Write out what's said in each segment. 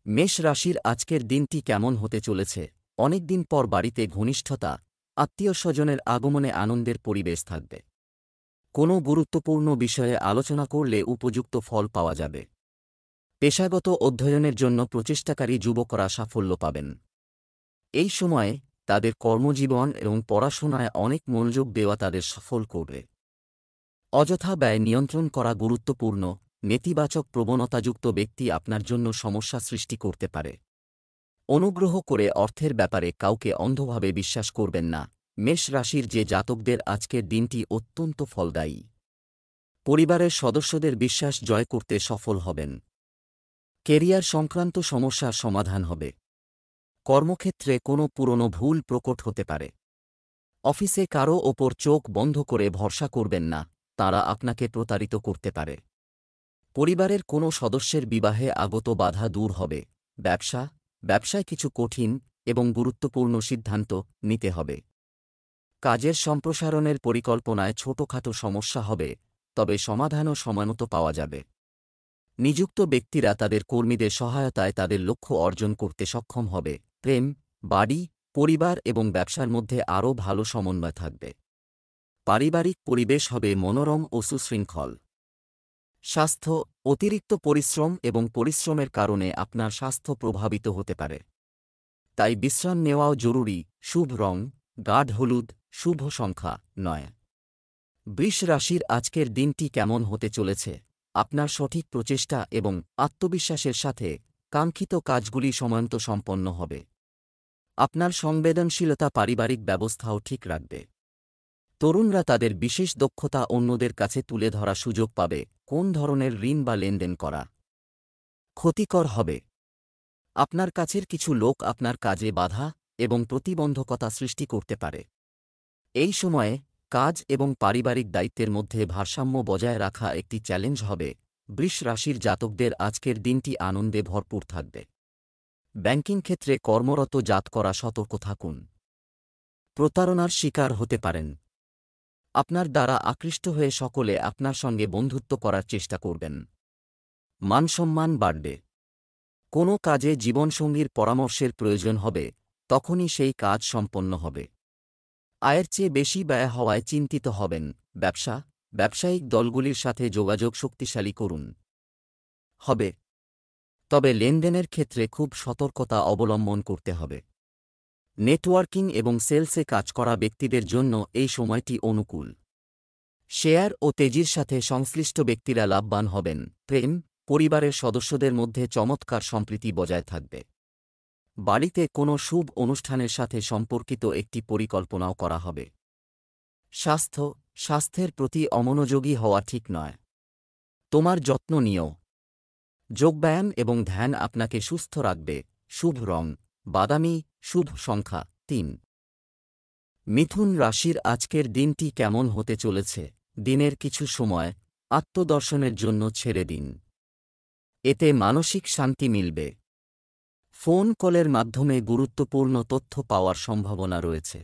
মেষ রাশির আজকের দিনটি কেমন হতে চলেছে? অনেকদিন পর বাড়িতে ঘনিষ্ঠতা, আত্মীয়স্বজনের আগমনে আনন্দের পরিবেশ থাকবে। কোনো গুরুত্বপূর্ণ বিষয়ে আলোচনা করলে উপযুক্ত ফল পাওয়া যাবে। পেশাগত অধ্যয়নের জন্য প্রচেষ্টাকারী যুবকরা সাফল্য পাবেন। এই সময়ে তাদের কর্মজীবন এবং পড়াশোনায় অনেক মনোযোগ দেওয়া তাদের সফল করবে। অযথা ব্যয় নিয়ন্ত্রণ করা গুরুত্বপূর্ণ। নেতিবাচক প্রবণতাযুক্ত ব্যক্তি আপনার জন্য সমস্যা সৃষ্টি করতে পারে। অনুগ্রহ করে অর্থের ব্যাপারে কাউকে অন্ধভাবে বিশ্বাস করবেন না। মেষ রাশির যে জাতকদের আজকের দিনটি অত্যন্ত ফলদায়ী। পরিবারের সদস্যদের বিশ্বাস জয় করতে সফল হবেন। কেরিয়ার সংক্রান্ত সমস্যার সমাধান হবে। কর্মক্ষেত্রে কোনো পুরনো ভুল প্রকট হতে পারে। অফিসে কারও ওপর চোখ বন্ধ করে ভরসা করবেন না, তারা আপনাকে প্রতারিত করতে পারে। পরিবারের কোনো সদস্যের বিবাহে আগত বাধা দূর হবে। ব্যবসায় কিছু কঠিন এবং গুরুত্বপূর্ণ সিদ্ধান্ত নিতে হবে। কাজের সম্প্রসারণের পরিকল্পনায় ছোটখাটো সমস্যা হবে, তবে সমাধানও সময়মতো পাওয়া যাবে। নিযুক্ত ব্যক্তিরা তাদের কর্মীদের সহায়তায় তাদের লক্ষ্য অর্জন করতে সক্ষম হবে। প্রেম, বাড়ি, পরিবার এবং ব্যবসার মধ্যে আরও ভালো সমন্বয় থাকবে। পারিবারিক পরিবেশ হবে মনোরম ও সুশৃঙ্খল। স্বাস্থ্য, অতিরিক্ত পরিশ্রম এবং পরিশ্রমের কারণে আপনার স্বাস্থ্য প্রভাবিত হতে পারে, তাই বিশ্রাম নেওয়াও জরুরি। শুভ রং গাঢ় হলুদ, শুভ সংখ্যা 9। বৃষ রাশির আজকের দিনটি কেমন হতে চলেছে? আপনার সঠিক প্রচেষ্টা এবং আত্মবিশ্বাসের সাথে কাঙ্ক্ষিত কাজগুলি সময়মতো সম্পন্ন হবে। আপনার সংবেদনশীলতা পারিবারিক ব্যবস্থাও ঠিক রাখবে। তরুণরা তাদের বিশেষ দক্ষতা অন্যদের কাছে তুলে ধরা সুযোগ পাবে। কোন ধরনের ঋণ বা লেনদেন করা ক্ষতিকর হবে? আপনার কাছের কিছু লোক আপনার কাজে বাধা এবং প্রতিবন্ধকতা সৃষ্টি করতে পারে। এই সময়ে কাজ এবং পারিবারিক দায়িত্বের মধ্যে ভারসাম্য বজায় রাখা একটি চ্যালেঞ্জ হবে। বৃষ রাশির জাতকদের আজকের দিনটি আনন্দে ভরপুর থাকবে। ব্যাংকিং ক্ষেত্রে কর্মরত জাতকরা সতর্ক থাকুন। প্রতারণার শিকার হতে পারেন। আপনার দ্বারা আকৃষ্ট হয়ে সকলে আপনার সঙ্গে বন্ধুত্ব করার চেষ্টা করবেন। মানসম্মান বাড়বে। কোনো কাজে জীবনসঙ্গীর পরামর্শের প্রয়োজন হবে, তখনই সেই কাজ সম্পন্ন হবে। আয়ের চেয়ে বেশি ব্যয় হওয়ায় চিন্তিত হবেন। ব্যবসায়িক দলগুলির সাথে যোগাযোগ শক্তিশালী করুন হবে, তবে লেনদেনের ক্ষেত্রে খুব সতর্কতা অবলম্বন করতে হবে। নেটওয়ার্কিং এবং সেলসে কাজ করা ব্যক্তিদের জন্য এই সময়টি অনুকূল। শেয়ার ও তেজির সাথে সংশ্লিষ্ট ব্যক্তিরা লাভবান হবেন। প্রেম, পরিবারের সদস্যদের মধ্যে চমৎকার সম্প্রীতি বজায় থাকবে। বাড়িতে কোনো শুভ অনুষ্ঠানের সাথে সম্পর্কিত একটি পরিকল্পনাও করা হবে। স্বাস্থ্যের প্রতি অমনোযোগী হওয়া ঠিক নয়। তোমার যত্ন নিও। যোগব্যায়াম এবং ধ্যান আপনাকে সুস্থ রাখবে। শুভ রং বাদামি, শুভ সংখ্যা 3। মিথুন রাশির আজকের দিনটি কেমন হতে চলেছে? দিনের কিছু সময় আত্মদর্শনের জন্য ছেড়ে দিন। এতে মানসিক শান্তি মিলবে। ফোন কলের মাধ্যমে গুরুত্বপূর্ণ তথ্য পাওয়ার সম্ভাবনা রয়েছে।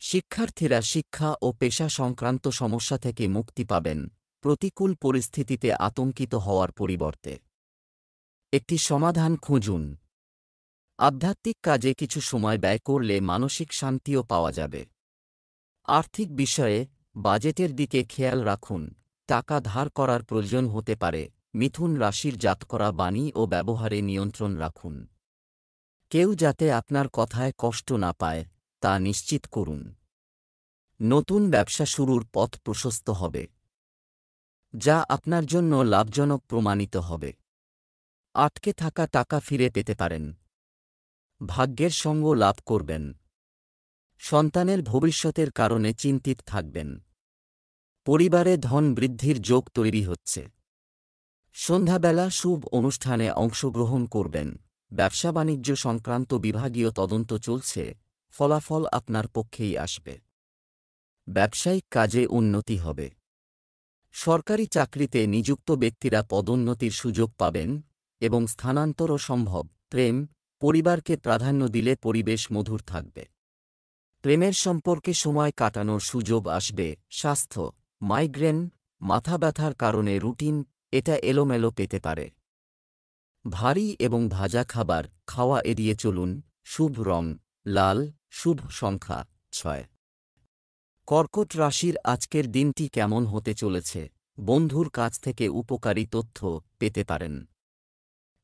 শিক্ষার্থীরা শিক্ষা ও পেশা সংক্রান্ত সমস্যা থেকে মুক্তি পাবেন। প্রতিকূল পরিস্থিতিতে আতঙ্কিত হওয়ার পরিবর্তে একটি সমাধান খুঁজুন। আধ্যাত্মিক কাজে কিছু সময় ব্যয় করলে মানসিক শান্তিও পাওয়া যাবে। আর্থিক বিষয়ে বাজেটের দিকে খেয়াল রাখুন। টাকা ধার করার প্রয়োজন হতে পারে। মিথুন রাশির জাতকরা বাণী ও ব্যবহারে নিয়ন্ত্রণ রাখুন। কেউ যাতে আপনার কথায় কষ্ট না পায়, তা নিশ্চিত করুন। নতুন ব্যবসা শুরুর পথ প্রশস্ত হবে, যা আপনার জন্য লাভজনক প্রমাণিত হবে। আটকে থাকা টাকা ফিরে পেতে পারেন। ভাগ্যের সঙ্গ লাভ করবেন। সন্তানের ভবিষ্যতের কারণে চিন্তিত থাকবেন। পরিবারে ধন বৃদ্ধির যোগ তৈরি হচ্ছে। সন্ধ্যাবেলা শুভ অনুষ্ঠানে অংশগ্রহণ করবেন। ব্যবসা বাণিজ্য সংক্রান্ত বিভাগীয় তদন্ত চলছে, ফলাফল আপনার পক্ষেই আসবে। ব্যবসায়িক কাজে উন্নতি হবে। সরকারি চাকরিতে নিযুক্ত ব্যক্তিরা পদোন্নতির সুযোগ পাবেন এবং স্থানান্তরও সম্ভব। প্রেম, পরিবারকে প্রাধান্য দিলে পরিবেশ মধুর থাকবে। প্রেমের সম্পর্কে সময় কাটানোর সুযোগ আসবে। স্বাস্থ্য, মাইগ্রেন, মাথা ব্যথার কারণে রুটিন এটা এলোমেলো পেতে পারে। ভারী এবং ভাজা খাবার খাওয়া এড়িয়ে চলুন। শুভ রং লাল, শুভ সংখ্যা 6। কর্কট রাশির আজকের দিনটি কেমন হতে চলেছে? বন্ধুর কাছ থেকে উপকারী তথ্য পেতে পারেন।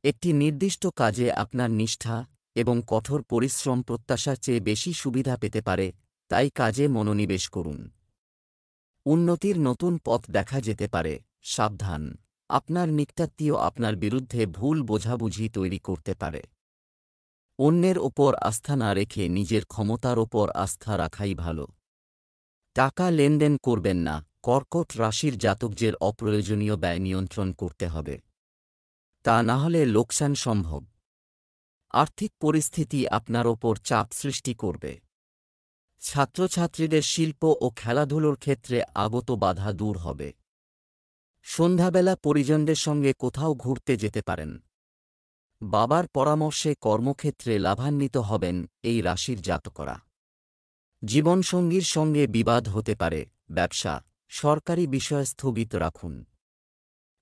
একটি নির্দিষ্ট কাজে আপনার নিষ্ঠা এবং কঠোর পরিশ্রম প্রত্যাশার চেয়ে বেশি সুবিধা পেতে পারে, তাই কাজে মনোনিবেশ করুন। উন্নতির নতুন পথ দেখা যেতে পারে। সাবধান, আপনার নিকটাত্মীয় আপনার বিরুদ্ধে ভুল বোঝাবুঝি তৈরি করতে পারে। অন্যের ওপর আস্থা না রেখে নিজের ক্ষমতার ওপর আস্থা রাখাই ভালো। টাকা লেনদেন করবেন না। কর্কট রাশির জাতকদের অপ্রয়োজনীয় ব্যয় নিয়ন্ত্রণ করতে হবে, তা না হলে লোকসান সম্ভব। আর্থিক পরিস্থিতি আপনার ওপর চাপ সৃষ্টি করবে। ছাত্রছাত্রীদের শিল্প ও খেলাধুলোর ক্ষেত্রে আগত বাধা দূর হবে। সন্ধ্যাবেলা পরিজনদের সঙ্গে কোথাও ঘুরতে যেতে পারেন। বাবার পরামর্শে কর্মক্ষেত্রে লাভান্বিত হবেন এই রাশির জাতকরা। জীবনসঙ্গীর সঙ্গে বিবাদ হতে পারে। ব্যবসা, সরকারি বিষয় স্থগিত রাখুন।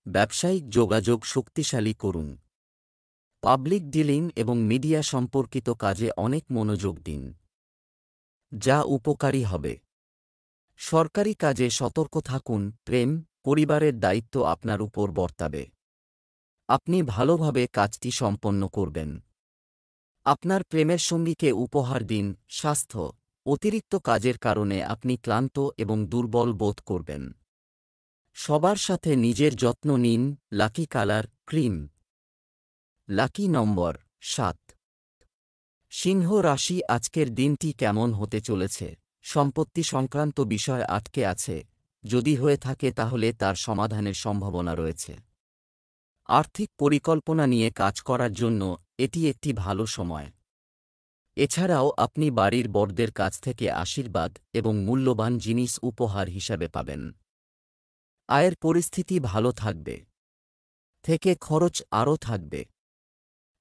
ব্যবসায়িক যোগাযোগ শক্তিশালী করুন। পাবলিক ডিলিং এবং মিডিয়া সম্পর্কিত কাজে অনেক মনোযোগ দিন, যা উপকারী হবে। সরকারি কাজে সতর্ক থাকুন। প্রেম, পরিবারের দায়িত্ব আপনার উপর বর্তাবে। আপনি ভালোভাবে কাজটি সম্পন্ন করবেন। আপনার প্রেমের সঙ্গীকে উপহার দিন। স্বাস্থ্য, অতিরিক্ত কাজের কারণে আপনি ক্লান্ত এবং দুর্বল বোধ করবেন। সবার সাথে নিজের যত্ন নিন। Lucky colour cream. লাকি নম্বর 7। সিংহ রাশি আজকের দিনটি কেমন হতে চলেছে? সম্পত্তি সংক্রান্ত বিষয় আটকে আছে, যদি হয়ে থাকে তাহলে তার সমাধানের সম্ভাবনা রয়েছে। আর্থিক পরিকল্পনা নিয়ে কাজ করার জন্য এটি একটি ভালো সময়। এছাড়াও আপনি বাড়ির বড়দের কাছ থেকে আশীর্বাদ এবং মূল্যবান জিনিস উপহার হিসাবে পাবেন। আয়ের পরিস্থিতি ভালো থাকবে, থেকে খরচ আরও থাকবে।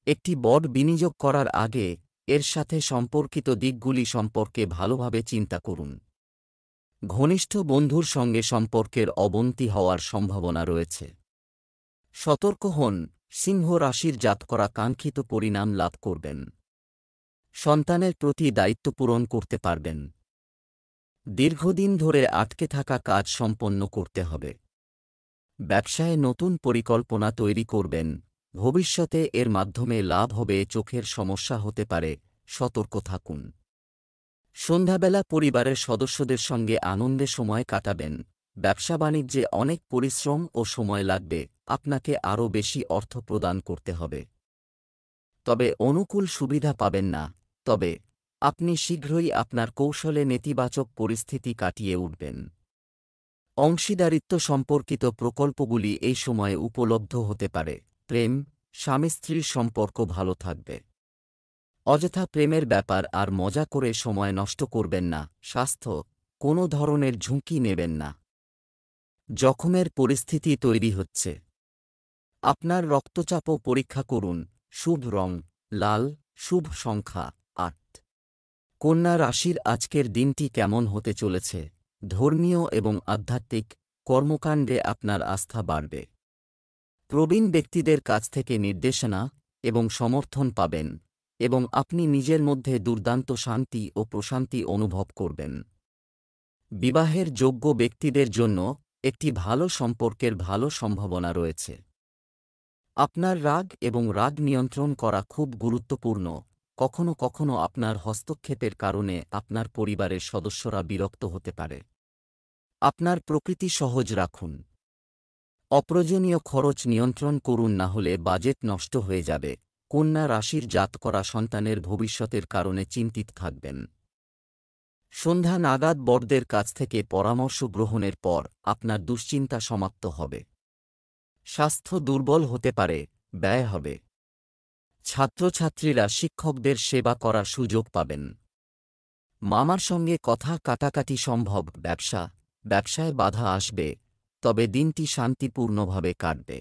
একটি বড় বিনিয়োগ করার আগে এর সাথে সম্পর্কিত দিকগুলি সম্পর্কে ভালোভাবে চিন্তা করুন। ঘনিষ্ঠ বন্ধুর সঙ্গে সম্পর্কের অবনতি হওয়ার সম্ভাবনা রয়েছে। সতর্ক হন, সিংহ রাশির জাতকরা কাঙ্ক্ষিত পরিণাম লাভ করবেন। সন্তানের প্রতি দায়িত্ব পূরণ করতে পারবেন। দীর্ঘদিন ধরে আটকে থাকা কাজ সম্পন্ন করতে হবে। ব্যবসায় নতুন পরিকল্পনা তৈরি করবেন। ভবিষ্যতে এর মাধ্যমে লাভ হবে। চোখের সমস্যা হতে পারে, সতর্ক থাকুন। সন্ধ্যাবেলা পরিবারের সদস্যদের সঙ্গে আনন্দে সময় কাটাবেন। ব্যবসা বাণিজ্যে অনেক পরিশ্রম ও সময় লাগবে, আপনাকে আরও বেশি অর্থ প্রদান করতে হবে। তবে অনুকূল সুবিধা পাবেন না। তবে আপনি শীঘ্রই আপনার কৌশলে নেতিবাচক পরিস্থিতি কাটিয়ে উঠবেন। অংশীদারিত্ব সম্পর্কিত প্রকল্পগুলি এই সময়ে উপলব্ধ হতে পারে। প্রেম, স্বামী স্ত্রীর সম্পর্ক ভালো থাকবে। অযথা প্রেমের ব্যাপার আর মজা করে সময় নষ্ট করবেন না। স্বাস্থ্য, কোনো ধরনের ঝুঁকি নেবেন না। জখমের পরিস্থিতি তৈরি হচ্ছে। আপনার রক্তচাপও পরীক্ষা করুন। শুভ রং লাল, শুভ সংখ্যা 8। কন্যা রাশির আজকের দিনটি কেমন হতে চলেছে? ধর্মীয় এবং আধ্যাত্মিক কর্মকাণ্ডে আপনার আস্থা বাড়বে। প্রবীণ ব্যক্তিদের কাছ থেকে নির্দেশনা এবং সমর্থন পাবেন এবং আপনি নিজের মধ্যে দুর্দান্ত শান্তি ও প্রশান্তি অনুভব করবেন। বিবাহের যোগ্য ব্যক্তিদের জন্য একটি ভালো সম্পর্কের ভালো সম্ভাবনা রয়েছে। আপনার রাগ এবং রাগ নিয়ন্ত্রণ করা খুব গুরুত্বপূর্ণ। কখনো কখনো আপনার হস্তক্ষেপের কারণে আপনার পরিবারের সদস্যরা বিরক্ত হতে পারে। আপনার প্রকৃতি সহজ রাখুন। অপ্রয়োজনীয় খরচ নিয়ন্ত্রণ করুন, না হলে বাজেট নষ্ট হয়ে যাবে। কন্যা রাশির জাতকরা সন্তানের ভবিষ্যতের কারণে চিন্তিত থাকবেন। সন্ধ্যা নাগাদ বড়দের কাছ থেকে পরামর্শ গ্রহণের পর আপনার দুশ্চিন্তা সমাপ্ত হবে। স্বাস্থ্য দুর্বল হতে পারে, ব্যয় হবে। ছাত্রছাত্রীরা শিক্ষকদের সেবা করার সুযোগ পাবেন। মামার সঙ্গে কথা কাটাকাটি সম্ভব। ব্যবসায় বাধা আসবে, তবে দিনটি শান্তিপূর্ণভাবে কাটবে।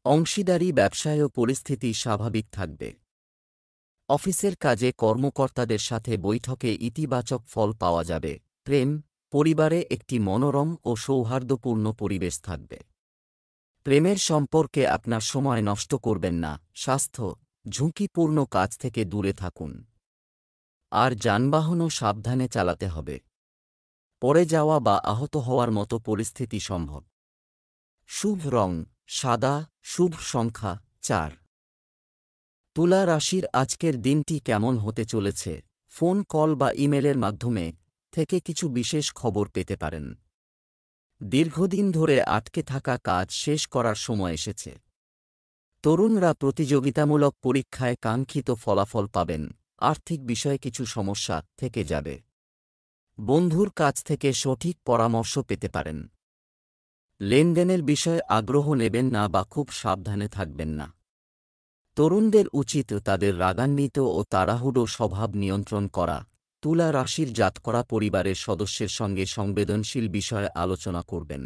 অংশীদারি ব্যবসায়ও পরিস্থিতি স্বাভাবিক থাকবে। অফিসের কাজে কর্মকর্তাদের সাথে বৈঠকে ইতিবাচক ফল পাওয়া যাবে। প্রেম, পরিবারে একটি মনোরম ও সৌহার্দ্যপূর্ণ পরিবেশ থাকবে। প্রেমের সম্পর্কে আপনার সময় নষ্ট করবেন না। স্বাস্থ্য, ঝুঁকিপূর্ণ কাজ থেকে দূরে থাকুন। আর যানবাহনও সাবধানে চালাতে হবে। পড়ে যাওয়া বা আহত হওয়ার মতো পরিস্থিতি সম্ভব। শুভ রং সাদা, শুভ সংখ্যা 4। তুলা রাশির আজকের দিনটি কেমন হতে চলেছে? ফোন কল বা ইমেলের মাধ্যমে থেকে কিছু বিশেষ খবর পেতে পারেন। দীর্ঘদিন ধরে আটকে থাকা কাজ শেষ করার সময় এসেছে। তরুণরা প্রতিযোগিতামূলক পরীক্ষায় কাঙ্ক্ষিত ফলাফল পাবেন। আর্থিক বিষয়ে কিছু সমস্যা থেকে যাবে। বন্ধুর কাছ থেকে সঠিক পরামর্শ পেতে পারেন। লেনদেনের বিষয়ে আগ্রহ নেবেন না বা খুব সাবধানে থাকবেন না। তরুণদের উচিত তাদের রাগান্বিত ও তাড়াহুড়ো স্বভাব নিয়ন্ত্রণ করা। তুলা রাশির জাতকরা পরিবারের সদস্যের সঙ্গে সংবেদনশীল বিষয়ে আলোচনা করবেন।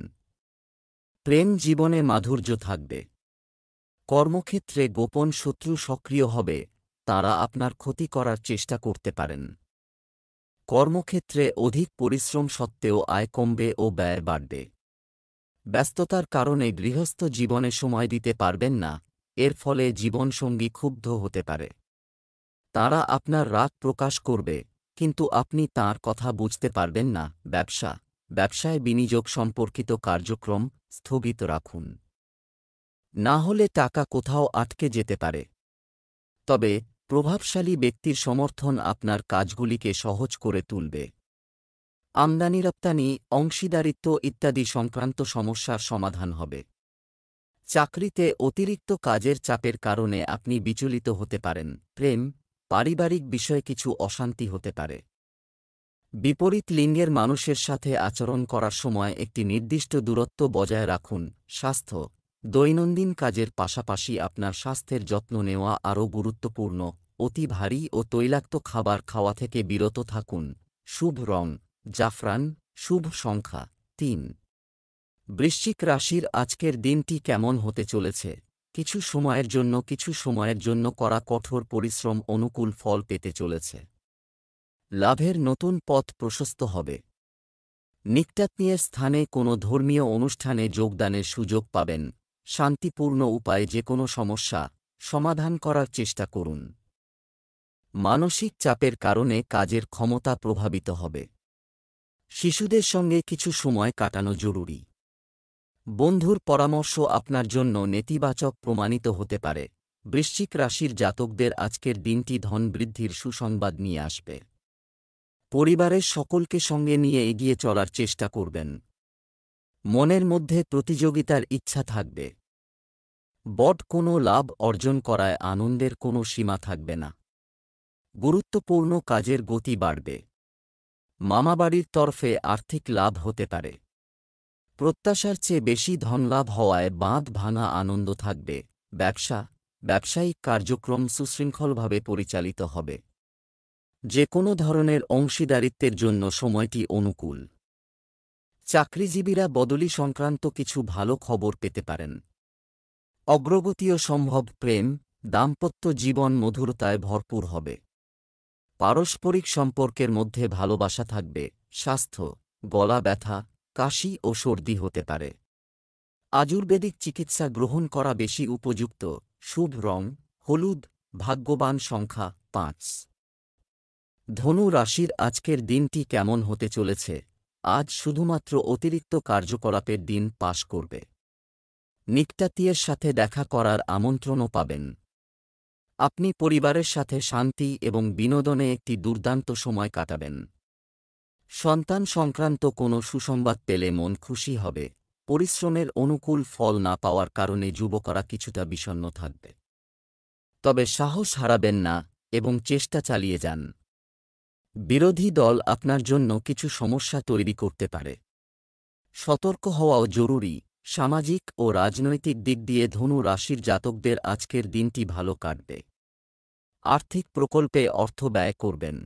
প্রেম জীবনে মাধুর্য থাকবে। কর্মক্ষেত্রে গোপন শত্রু সক্রিয় হবে, তারা আপনার ক্ষতি করার চেষ্টা করতে পারেন। কর্মক্ষেত্রে অধিক পরিশ্রম সত্ত্বেও আয় কমবে ও ব্যয় বাড়বে। ব্যস্ততার কারণে গৃহস্থ জীবনে সময় দিতে পারবেন না, এর ফলে জীবনসঙ্গী ক্ষুব্ধ হতে পারে। তারা আপনার রাগ প্রকাশ করবে, কিন্তু আপনি তাঁর কথা বুঝতে পারবেন না। ব্যবসায় বিনিয়োগ সম্পর্কিত কার্যক্রম স্থগিত রাখুন। না হলে টাকা কোথাও আটকে যেতে পারে। তবে প্রভাবশালী ব্যক্তির সমর্থন আপনার কাজগুলিকে সহজ করে তুলবে। আমদানি রপ্তানি, অংশীদারিত্ব ইত্যাদি সংক্রান্ত সমস্যার সমাধান হবে। চাকরিতে অতিরিক্ত কাজের চাপের কারণে আপনি বিচলিত হতে পারেন। প্রেম, পারিবারিক বিষয়ে কিছু অশান্তি হতে পারে। বিপরীত লিঙ্গের মানুষের সাথে আচরণ করার সময় একটি নির্দিষ্ট দূরত্ব বজায় রাখুন। স্বাস্থ্য, দৈনন্দিন কাজের পাশাপাশি আপনার স্বাস্থ্যের যত্ন নেওয়া আরও গুরুত্বপূর্ণ। অতি ভারী ও তৈলাক্ত খাবার খাওয়া থেকে বিরত থাকুন। শুভ রং জাফরান, শুভ সংখ্যা 3। বৃশ্চিক রাশির আজকের দিনটি কেমন হতে চলেছে? কিছু সময়ের জন্য করা কঠোর পরিশ্রম অনুকূল ফল পেতে চলেছে। লাভের নতুন পথ প্রশস্ত হবে। নিকটাত্মীয়ের স্থানে কোনো ধর্মীয় অনুষ্ঠানে যোগদানের সুযোগ পাবেন। শান্তিপূর্ণ উপায়ে যে কোনো সমস্যা সমাধান করার চেষ্টা করুন। মানসিক চাপের কারণে কাজের ক্ষমতা প্রভাবিত হবে। শিশুদের সঙ্গে কিছু সময় কাটানো জরুরি। বন্ধুর পরামর্শ আপনার জন্য নেতিবাচক প্রমাণিত হতে পারে। বৃশ্চিক রাশির জাতকদের আজকের দিনটি ধন বৃদ্ধির সুসংবাদ নিয়ে আসবে। পরিবারের সকলকে সঙ্গে নিয়ে এগিয়ে চলার চেষ্টা করবেন। মনের মধ্যে প্রতিযোগিতার ইচ্ছা থাকবে। কোনো লাভ অর্জন করায় আনন্দের কোনো সীমা থাকবে না। গুরুত্বপূর্ণ কাজের গতি বাড়বে। মামাবাড়ির তরফে আর্থিক লাভ হতে পারে। প্রত্যাশার চেয়ে বেশি ধনলাভ হওয়ায় বাঁধ ভাঙা আনন্দ থাকবে। ব্যবসায়িক কার্যক্রম সুশৃঙ্খলভাবে পরিচালিত হবে। যে কোনো ধরনের অংশীদারিত্বের জন্য সময়টি অনুকূল। চাকরিজীবীরা বদলি সংক্রান্ত কিছু ভালো খবর পেতে পারেন। অগ্রগতিও সম্ভব। প্রেম, দাম্পত্য জীবন মধুরতায় ভরপুর হবে। পারস্পরিক সম্পর্কের মধ্যে ভালোবাসা থাকবে। স্বাস্থ্য, গলা ব্যথা, কাশি ও সর্দি হতে পারে। আয়ুর্বেদিক চিকিৎসা গ্রহণ করা বেশি উপযুক্ত। শুভ রং হলুদ, ভাগ্যবান সংখ্যা 5। ধনু রাশির আজকের দিনটি কেমন হতে চলেছে? আজ শুধুমাত্র অতিরিক্ত কার্যকলাপের দিন পাশ করবে। নিকটাত্মীয়ের সাথে দেখা করার আমন্ত্রণও পাবেন। আপনি পরিবারের সাথে শান্তি এবং বিনোদনে একটি দুর্দান্ত সময় কাটাবেন। সন্তান সংক্রান্ত কোনো সুসংবাদ পেলে মন খুশি হবে। পরিশ্রমের অনুকূল ফল না পাওয়ার কারণে যুবকরা কিছুটা বিষণ্ণ থাকবে। তবে সাহস হারাবেন না এবং চেষ্টা চালিয়ে যান। বিরোধী দল আপনার জন্য কিছু সমস্যা তৈরি করতে পারে। সতর্ক হওয়াও জরুরি। সামাজিক ও রাজনৈতিক দিক দিয়ে ধনু রাশির জাতকদের আজকের দিনটি ভালো কাটবে। আর্থিক প্রকল্পে অর্থ ব্যয় করবেন।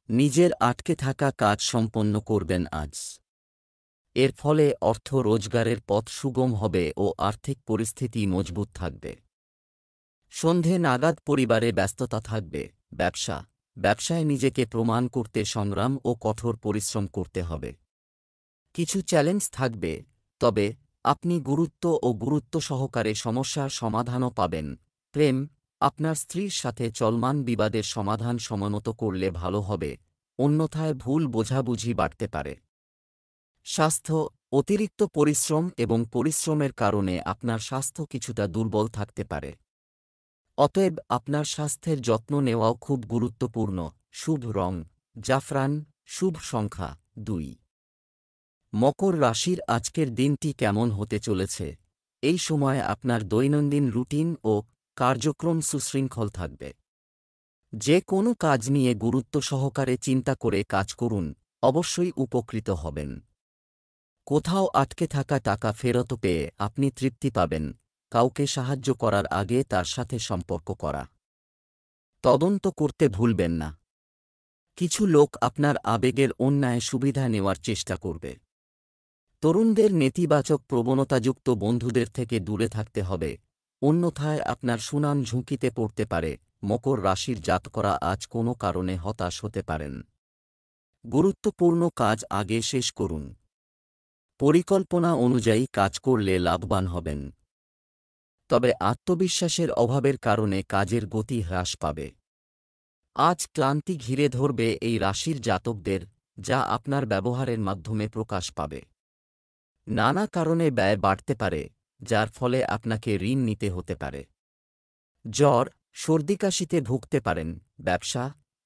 নিজের আটকে থাকা কাজ সম্পন্ন করবেন আজ। এর ফলে অর্থ রোজগারের পথ সুগম হবে ও আর্থিক পরিস্থিতি মজবুত থাকবে। সন্ধে নাগাদ পরিবারে ব্যস্ততা থাকবে। ব্যবসায় নিজেকে প্রমাণ করতে সংগ্রাম ও কঠোর পরিশ্রম করতে হবে। কিছু চ্যালেঞ্জ থাকবে, তবে আপনি গুরুত্ব সহকারে সমস্যার সমাধানও পাবেন। প্রেম, আপনার স্ত্রীর সাথে চলমান বিবাদের সমাধান সময়মতো করলে ভালো হবে, অন্যথায় ভুল বোঝাবুঝি বাড়তে পারে। স্বাস্থ্য, অতিরিক্ত পরিশ্রম এবং পরিশ্রমের কারণে আপনার স্বাস্থ্য কিছুটা দুর্বল থাকতে পারে। অতএব আপনার স্বাস্থ্যের যত্ন নেওয়াও খুব গুরুত্বপূর্ণ। শুভ রং জাফরান, শুভ সংখ্যা 2। মকর রাশির আজকের দিনটি কেমন হতে চলেছে? এই সময় আপনার দৈনন্দিন রুটিন ও কার্যক্রম সুশৃঙ্খল থাকবে। যে কোনো কাজ নিয়ে গুরুত্ব সহকারে চিন্তা করে কাজ করুন, অবশ্যই উপকৃত হবেন। কোথাও আটকে থাকা টাকা ফেরত পেয়ে আপনি তৃপ্তি পাবেন। কাউকে সাহায্য করার আগে তার সাথে সম্পর্ক করা, তদন্ত করতে ভুলবেন না। কিছু লোক আপনার আবেগের অন্যায় সুবিধা নেওয়ার চেষ্টা করবে। তরুণদের নেতিবাচক প্রবণতাযুক্ত বন্ধুদের থেকে দূরে থাকতে হবে, অন্যথায় আপনার সুনাম ঝুঁকিতে পড়তে পারে। মকর রাশির জাতকরা আজ কোনো কারণে হতাশ হতে পারেন। গুরুত্বপূর্ণ কাজ আগে শেষ করুন। পরিকল্পনা অনুযায়ী কাজ করলে লাভবান হবেন। তবে আত্মবিশ্বাসের অভাবের কারণে কাজের গতি হ্রাস পাবে। আজ ক্লান্তি ঘিরে ধরবে এই রাশির জাতকদের, যা আপনার ব্যবহারের মাধ্যমে প্রকাশ পাবে। নানা কারণে ব্যয় বাড়তে পারে, যার ফলে আপনাকে ঋণ নিতে হতে পারে। জ্বর, সর্দিকাশিতে ভুগতে পারেন।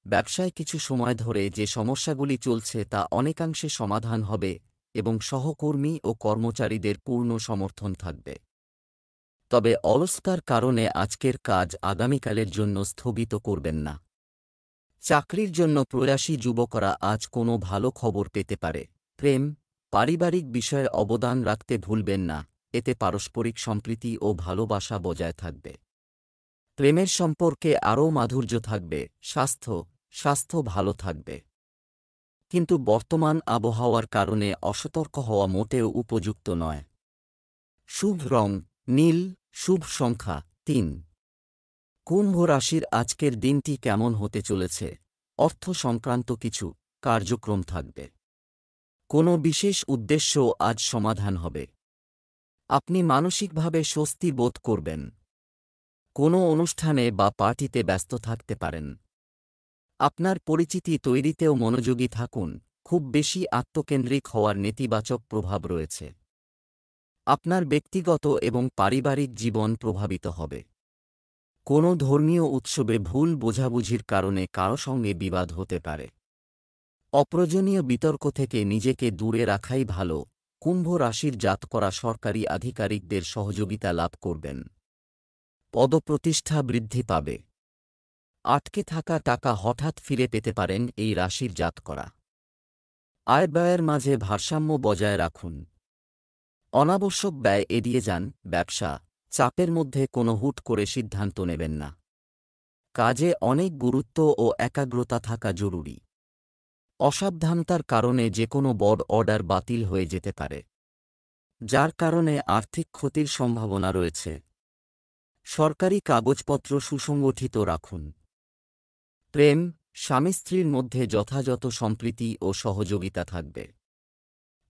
ব্যবসায় কিছু সময় ধরে যে সমস্যাগুলি চলছে তা অনেকাংশে সমাধান হবে এবং সহকর্মী ও কর্মচারীদের পূর্ণ সমর্থন থাকবে। তবে অলসতার কারণে আজকের কাজ আগামীকালের জন্য স্থগিত করবেন না। চাকরির জন্য প্রয়াসী যুবকরা আজ কোনো ভালো খবর পেতে পারে। প্রেম, পারিবারিক বিষয়ে অবদান রাখতে ভুলবেন না, এতে পারস্পরিক সম্প্রীতি ও ভালোবাসা বজায় থাকবে। প্রেমের সম্পর্কে আরও মাধুর্য থাকবে। স্বাস্থ্য ভালো থাকবে, কিন্তু বর্তমান আবহাওয়ার কারণে অসতর্ক হওয়া মোটেও উপযুক্ত নয়। শুভ রং নীল, শুভ সংখ্যা 3। কুম্ভ রাশির আজকের দিনটি কেমন হতে চলেছে? অর্থ সংক্রান্ত কিছু কার্যক্রম থাকবে। কোনো বিশেষ উদ্দেশ্য আজ সমাধান হবে। আপনি মানসিকভাবে স্বস্তি বোধ করবেন। কোনো অনুষ্ঠানে বা পার্টিতে ব্যস্ত থাকতে পারেন। আপনার পরিচিতি তৈরিতেও মনোযোগী থাকুন। খুব বেশি আত্মকেন্দ্রিক হওয়ার নেতিবাচক প্রভাব রয়েছে। আপনার ব্যক্তিগত এবং পারিবারিক জীবন প্রভাবিত হবে। কোনো ধর্মীয় উৎসবে ভুল বোঝাবুঝির কারণে কারো সঙ্গে বিবাদ হতে পারে। অপ্রয়োজনীয় বিতর্ক থেকে নিজেকে দূরে রাখাই ভালো। কুম্ভ রাশির জাতকরা সরকারি আধিকারিকদের সহযোগিতা লাভ করবেন। পদপ্রতিষ্ঠা বৃদ্ধি পাবে। আটকে থাকা টাকা হঠাৎ ফিরে পেতে পারেন এই রাশির জাতকরা। আয় ব্যয়ের মাঝে ভারসাম্য বজায় রাখুন। অনাবশ্যক ব্যয় এড়িয়ে যান। চাপের মধ্যে কোনো হুট করে সিদ্ধান্ত নেবেন না। কাজে অনেক গুরুত্ব ও একাগ্রতা থাকা জরুরি। অসাবধানতার কারণে যে কোনো বড় অর্ডার বাতিল হয়ে যেতে পারে, যার কারণে আর্থিক ক্ষতির সম্ভাবনা রয়েছে। সরকারি কাগজপত্র সুসংগঠিত রাখুন। প্রেম, স্বামী স্ত্রীর মধ্যে যথাযথ সম্প্রীতি ও সহযোগিতা থাকবে।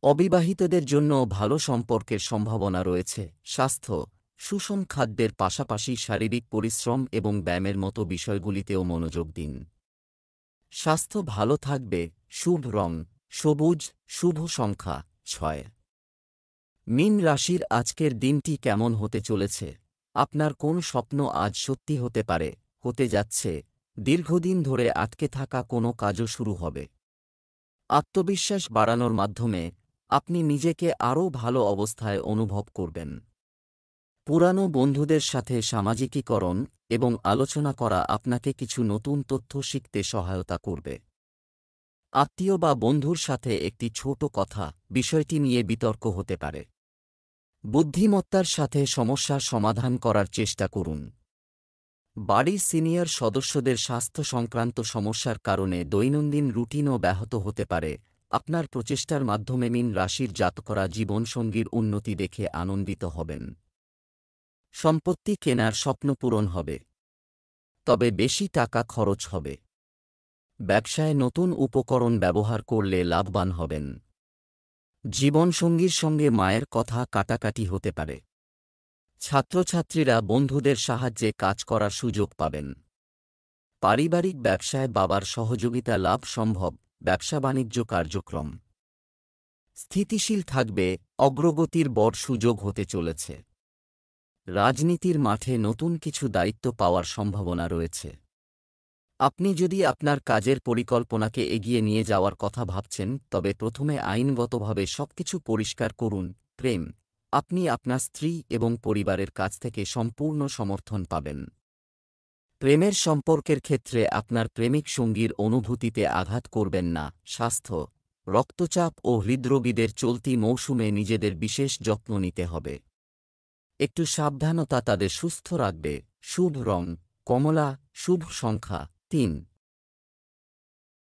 অবিবাহিতদের জন্য ভালো সম্পর্কের সম্ভাবনা রয়েছে। স্বাস্থ্য, সুষম খাদ্যের পাশাপাশি শারীরিক পরিশ্রম এবং ব্যায়ামের মতো বিষয়গুলিতেও মনোযোগ দিন। স্বাস্থ্য ভালো থাকবে। শুভ রং সবুজ, শুভ সংখ্যা 6। মীন রাশির আজকের দিনটি কেমন হতে চলেছে? আপনার কোন স্বপ্ন আজ সত্যি হতে যাচ্ছে। দীর্ঘদিন ধরে আটকে থাকা কোনো কাজও শুরু হবে। আত্মবিশ্বাস বাড়ানোর মাধ্যমে আপনি নিজেকে আরও ভালো অবস্থায় অনুভব করবেন। পুরানো বন্ধুদের সাথে সামাজিকীকরণ এবং আলোচনা করা আপনাকে কিছু নতুন তথ্য শিখতে সহায়তা করবে। আত্মীয় বা বন্ধুর সাথে একটি ছোট বিষয়টি নিয়ে বিতর্ক হতে পারে। বুদ্ধিমত্তার সাথে সমস্যার সমাধান করার চেষ্টা করুন। বাড়ির সিনিয়র সদস্যদের স্বাস্থ্য সংক্রান্ত সমস্যার কারণে দৈনন্দিন রুটিনও ব্যাহত হতে পারে। আপনার প্রচেষ্টার মাধ্যমে মীন রাশির জাতকরা জীবনসঙ্গীর উন্নতি দেখে আনন্দিত হবেন। সম্পত্তি কেনার স্বপ্ন পূরণ হবে, তবে বেশি টাকা খরচ হবে। ব্যবসায় নতুন উপকরণ ব্যবহার করলে লাভবান হবেন। জীবনসঙ্গীর সঙ্গে মায়ের কথা কাটাকাটি হতে পারে। ছাত্রছাত্রীরা বন্ধুদের সাহায্যে কাজ করার সুযোগ পাবেন। পারিবারিক ব্যবসায় বাবার সহযোগিতা লাভ সম্ভব। ব্যবসা-বাণিজ্য কার্যক্রম স্থিতিশীল থাকবে, অগ্রগতির বড় সুযোগ হতে চলেছে। রাজনীতির মাঠে নতুন কিছু দায়িত্ব পাওয়ার সম্ভাবনা রয়েছে। আপনি যদি আপনার কাজের পরিকল্পনাকে এগিয়ে নিয়ে যাওয়ার কথা ভাবছেন, তবে প্রথমে আইনগতভাবে সবকিছু পরিষ্কার করুন। প্রেম, আপনি আপনার স্ত্রী এবং পরিবারের কাছ থেকে সম্পূর্ণ সমর্থন পাবেন। প্রেমের সম্পর্কের ক্ষেত্রে আপনার প্রেমিক সঙ্গীর অনুভূতিতে আঘাত করবেন না। স্বাস্থ্য, রক্তচাপ ও হৃদরোগীদের চলতি মৌসুমে নিজেদের বিশেষ যত্ন নিতে হবে। একটু সাবধানতা তাদের সুস্থ রাখবে। শুভ রং কমলা, শুভ সংখ্যা 3।